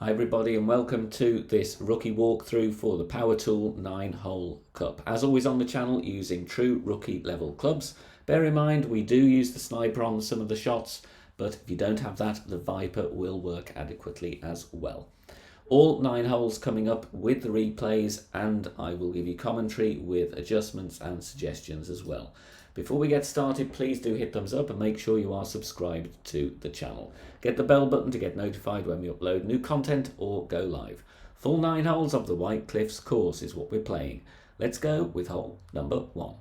Hi everybody and welcome to this rookie walkthrough for the Power Tool 9-hole cup. As always on the channel, using true rookie level clubs. Bear in mind we do use the sniper on some of the shots, but if you don't have that, the Viper will work adequately as well. All 9 holes coming up with the replays, and I will give you commentary with adjustments and suggestions as well. Before we get started, please do hit thumbs up and make sure you are subscribed to the channel. Get the bell button to get notified when we upload new content or go live. Full 9 holes of the White Cliffs course is what we're playing. Let's go with hole number 1.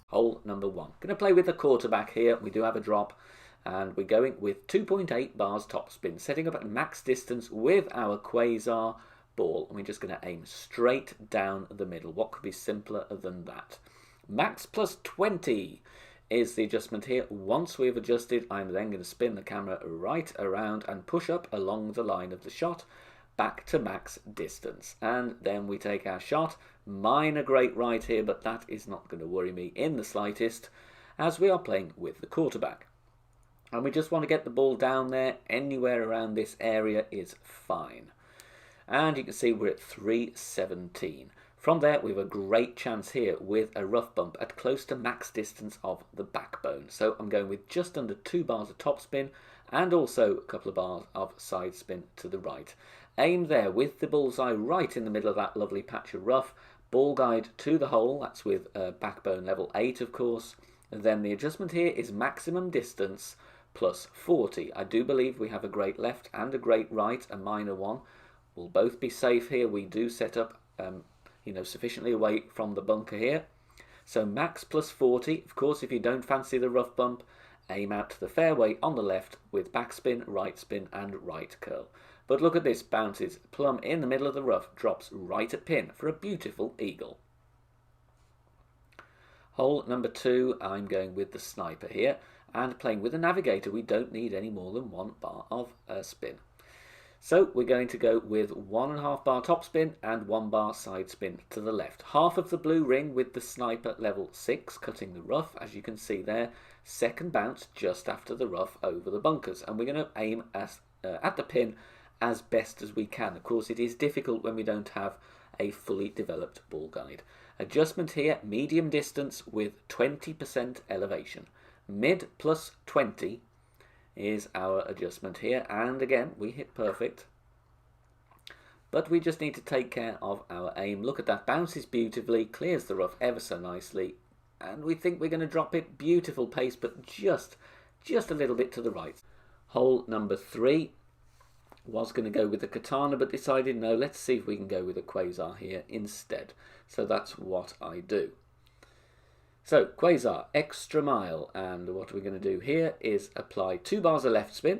Hole number 1. Going to play with the quarterback here. We do have a drop. And we're going with 2.8 bars topspin, setting up at max distance with our Quasar ball. And we're just going to aim straight down the middle. What could be simpler than that? Max plus 20 is the adjustment here. Once we've adjusted, I'm then going to spin the camera right around and push up along the line of the shot back to max distance. And then we take our shot. Minor great right here, but that is not going to worry me in the slightest as we are playing with the quarterback. And we just want to get the ball down there. Anywhere around this area is fine. And you can see we're at 317. From there, we have a great chance here with a rough bump at close to max distance of the backbone. So I'm going with just under 2 bars of topspin and also a couple of bars of side spin to the right. Aim there with the bullseye right in the middle of that lovely patch of rough. Ball guide to the hole. That's with backbone level 8, of course. And then the adjustment here is maximum distance plus 40. I do believe we have a great left and a great right, a minor one. We'll both be safe here. We do set up sufficiently away from the bunker here. So max plus 40. Of course, if you don't fancy the rough bump, aim out to the fairway on the left with backspin, right spin and right curl. But look at this, bounces plumb in the middle of the rough, drops right at pin for a beautiful eagle. Hole number 2, I'm going with the sniper here. And playing with a navigator, we don't need any more than 1 bar of spin. So we're going to go with 1.5 bar topspin and 1 bar side spin to the left. Half of the blue ring with the sniper level 6, cutting the rough, as you can see there. Second bounce just after the rough over the bunkers. And we're going to aim at the pin as best as we can. Of course, it is difficult when we don't have a fully developed ball guide. Adjustment here, medium distance with 20% elevation. Mid plus 20 is our adjustment here, and again we hit perfect, but we just need to take care of our aim. Look at that, bounces beautifully, clears the rough ever so nicely, and we think we're going to drop it. Beautiful pace, but just a little bit to the right. Hole number 3 was going to go with the Katana, but decided no, let's see if we can go with a Quasar here instead. So that's what I do. So, Quasar, extra mile, and what we're going to do here is apply 2 bars of left spin,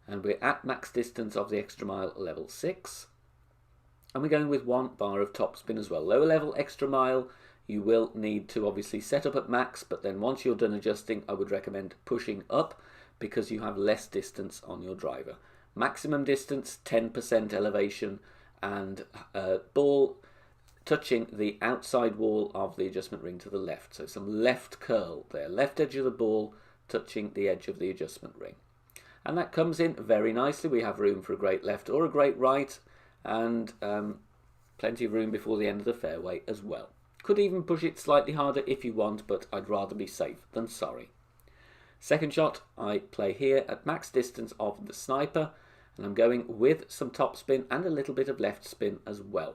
and we're at max distance of the extra mile level 6, and we're going with 1 bar of top spin as well. Lower level extra mile, you will need to obviously set up at max, but then once you're done adjusting, I would recommend pushing up because you have less distance on your driver. Maximum distance, 10% elevation, and ball touching the outside wall of the adjustment ring to the left. So some left curl there, left edge of the ball touching the edge of the adjustment ring. And that comes in very nicely. We have room for a great left or a great right, and plenty of room before the end of the fairway as well. Could even push it slightly harder if you want, but I'd rather be safe than sorry. Second shot, I play here at max distance of the sniper, and I'm going with some top spin and a little bit of left spin as well.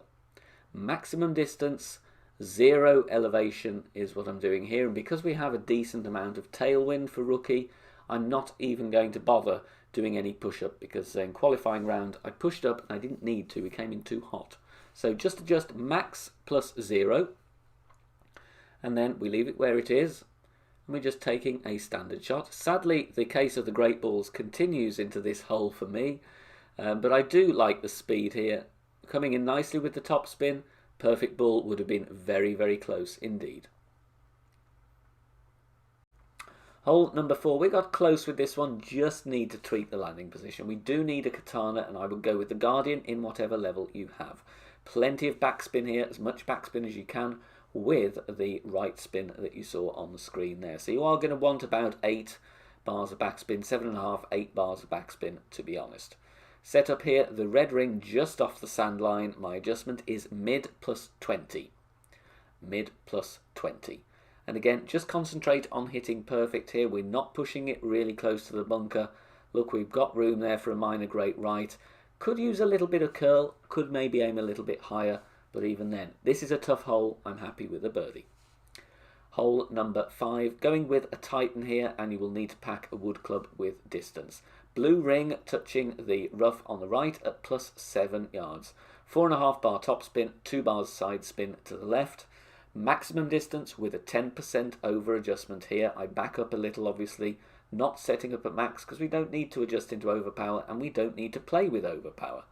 Maximum distance, 0 elevation is what I'm doing here, and because we have a decent amount of tailwind for rookie, I'm not even going to bother doing any push-up, because in qualifying round I pushed up and I didn't need to, it came in too hot. So just adjust max plus 0, and then we leave it where it is, and we're just taking a standard shot. Sadly, the case of the great balls continues into this hole for me, but I do like the speed here. Coming in nicely with the top spin, perfect ball would have been very, very close indeed. Hole number 4, we got close with this one, just need to tweak the landing position. We do need a Katana, and I would go with the Guardian in whatever level you have. Plenty of backspin here, as much backspin as you can, with the right spin that you saw on the screen there. So you are going to want about 8 bars of backspin, 7.5, 8 bars of backspin, to be honest. Set up here, the red ring just off the sand line. My adjustment is mid plus 20. Mid plus 20. And again, just concentrate on hitting perfect here. We're not pushing it really close to the bunker. Look, we've got room there for a minor great right. Could use a little bit of curl, could maybe aim a little bit higher, but even then, this is a tough hole. I'm happy with a birdie. Hole number 5, going with a Titan here, and you will need to pack a wood club with distance. Blue ring touching the rough on the right at plus 7 yards. 4.5 bar topspin, 2 bars side spin to the left. Maximum distance with a 10% over adjustment here. I back up a little, obviously, not setting up at max because we don't need to adjust into overpower and we don't need to play with overpower.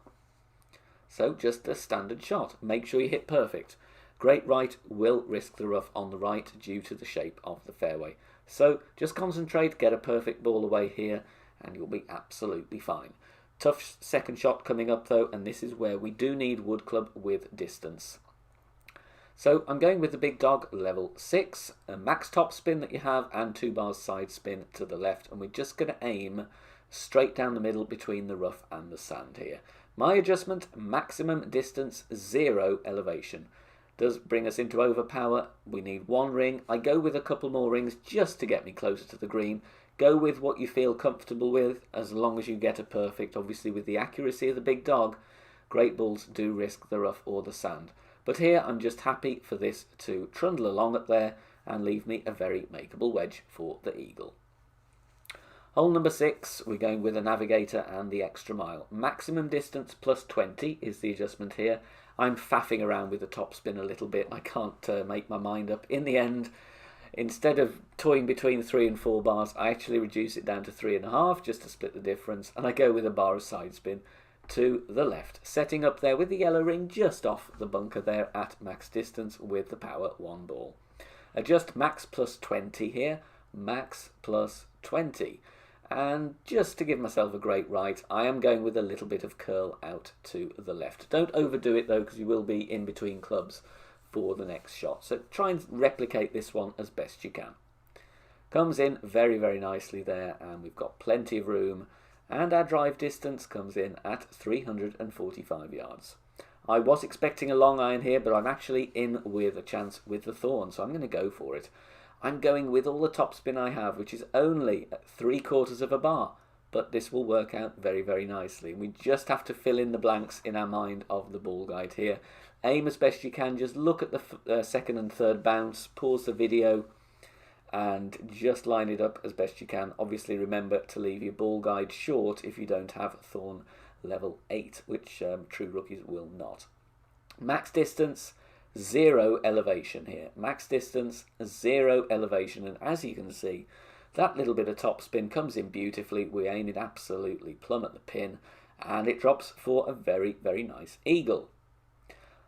So just a standard shot. Make sure you hit perfect. Great right will risk the rough on the right due to the shape of the fairway. So just concentrate, get a perfect ball away here, and you'll be absolutely fine. Tough second shot coming up though, and this is where we do need wood club with distance. So I'm going with the big dog, level 6, a max top spin that you have, and 2 bars side spin to the left, and we're just going to aim straight down the middle between the rough and the sand here. My adjustment, maximum distance, 0 elevation. Does bring us into overpower. We need 1 ring. I go with a couple more rings just to get me closer to the green. Go with what you feel comfortable with, as long as you get a perfect. Obviously with the accuracy of the big dog, great balls do risk the rough or the sand. But here I'm just happy for this to trundle along up there and leave me a very makeable wedge for the eagle. Hole number 6, we're going with a navigator and the extra mile. Maximum distance plus 20 is the adjustment here. I'm faffing around with the topspin a little bit. I can't make my mind up. In the end, instead of toying between 3 and 4 bars, I actually reduce it down to 3.5 just to split the difference, and I go with a bar of side spin to the left, setting up there with the yellow ring just off the bunker there at max distance with the power 1 ball. Adjust max plus 20 here, max plus 20. And just to give myself a great right, I am going with a little bit of curl out to the left. Don't overdo it though, because you will be in between clubs for the next shot. So try and replicate this one as best you can. Comes in very, very nicely there, and we've got plenty of room. And our drive distance comes in at 345 yards. I was expecting a long iron here, but I'm actually in with a chance with the thorn, so I'm going to go for it. I'm going with all the topspin I have, which is only at 3/4 of a bar, but this will work out very, very nicely. We just have to fill in the blanks in our mind of the ball guide here. Aim as best you can, just look at the second and third bounce, pause the video, and just line it up as best you can. Obviously remember to leave your ball guide short if you don't have thorn level 8, which true rookies will not. Max distance, 0 elevation here. Max distance, 0 elevation, and as you can see, that little bit of top spin comes in beautifully. We aim it absolutely plumb at the pin, and it drops for a very, very nice eagle.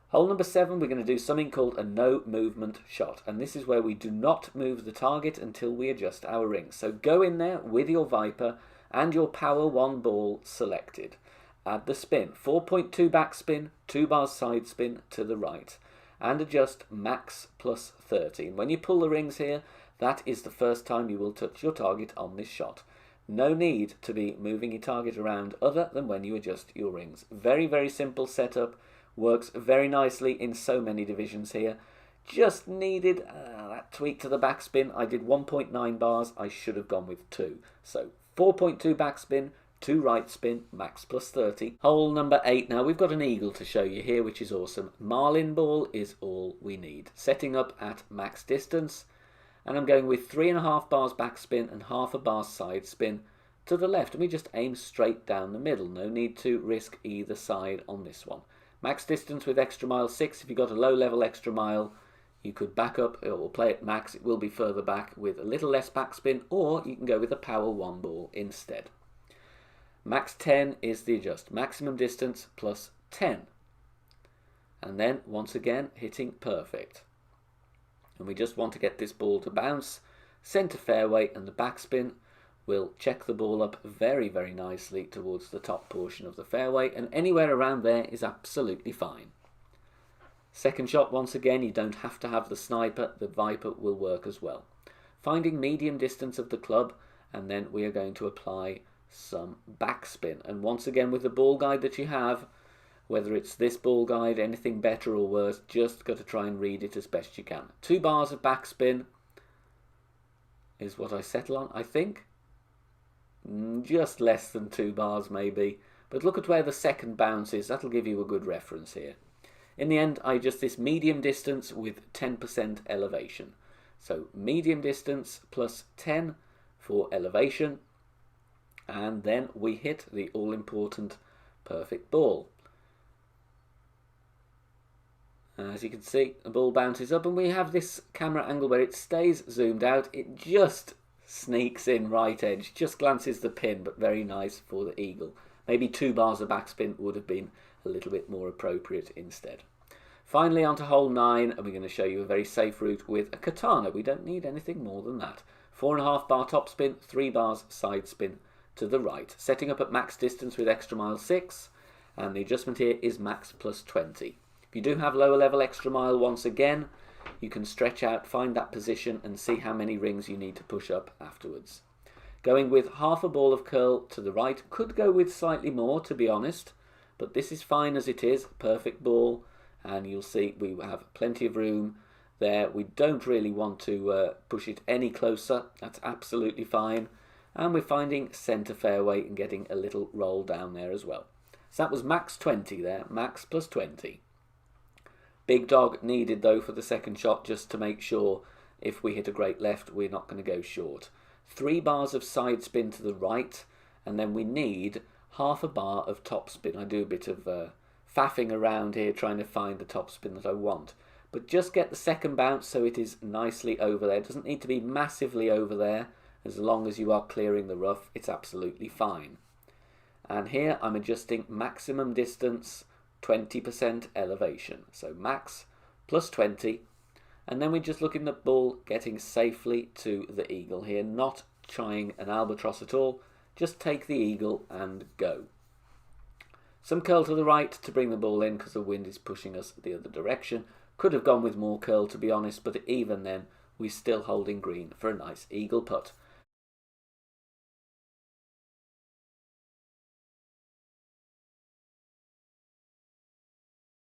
Hole number 7, we're going to do something called a no movement shot, and this is where we do not move the target until we adjust our rings. So go in there with your Viper and your power 1 ball selected. Add the spin, 4.2 backspin, 2 bars side spin to the right, and adjust max plus 30. And when you pull the rings here, that is the first time you will touch your target on this shot. No need to be moving your target around other than when you adjust your rings. Very, very simple setup. Works very nicely in so many divisions here. Just needed that tweak to the backspin. I did 1.9 bars. I should have gone with 2. So 4.2 backspin, 2 right spin, max plus 30. Hole number 8 now. We've got an eagle to show you here, which is awesome. Marlin ball is all we need. Setting up at max distance. And I'm going with 3.5 bars backspin and half a bar side spin to the left. And we just aim straight down the middle. No need to risk either side on this one. Max distance with extra mile 6. If you've got a low level extra mile, you could back up or play it max. It will be further back with a little less backspin, or you can go with a power 1 ball instead. Max 10 is the adjust. Maximum distance plus 10. And then once again hitting perfect. And we just want to get this ball to bounce centre fairway, and the backspin will check the ball up very, very nicely towards the top portion of the fairway, and anywhere around there is absolutely fine. Second shot, once again, you don't have to have the sniper. The Viper will work as well. Finding medium distance of the club and then we are going to apply some backspin. And once again, with the ball guide that you have, whether it's this ball guide, anything better or worse, just got to try and read it as best you can. 2 bars of backspin is what I settle on, I think. Just less than 2 bars maybe. But look at where the second bounce is. That'll give you a good reference here. In the end, I adjust this medium distance with 10% elevation. So medium distance plus 10 for elevation. And then we hit the all-important perfect ball. As you can see, the ball bounces up and we have this camera angle where it stays zoomed out. It just sneaks in right edge, just glances the pin, but very nice for the eagle. Maybe 2 bars of backspin would have been a little bit more appropriate instead. Finally, on to hole 9, and we're going to show you a very safe route with a katana. We don't need anything more than that. 4.5 bar topspin, 3 bars side spin to the right. Setting up at max distance with extra mile 6, and the adjustment here is max plus 20. If you do have lower level extra mile, once again, you can stretch out, find that position and see how many rings you need to push up afterwards. Going with half a ball of curl to the right, could go with slightly more to be honest, but this is fine as it is, perfect ball, and you'll see we have plenty of room there. We don't really want to push it any closer, that's absolutely fine, and we're finding centre fairway and getting a little roll down there as well. So that was max 20 there, max plus 20. Big dog needed though for the second shot, just to make sure if we hit a great left we're not going to go short. 3 bars of side spin to the right, and then we need half a bar of top spin. I do a bit of faffing around here trying to find the top spin that I want, but just get the second bounce so it is nicely over there. It doesn't need to be massively over there. As long as you are clearing the rough, it's absolutely fine. And here I'm adjusting maximum distance, 20% elevation. So max plus 20. And then we're just looking at the ball getting safely to the eagle here, not trying an albatross at all. Just take the eagle and go. Some curl to the right to bring the ball in because the wind is pushing us the other direction. Could have gone with more curl to be honest, but even then we're still holding green for a nice eagle putt.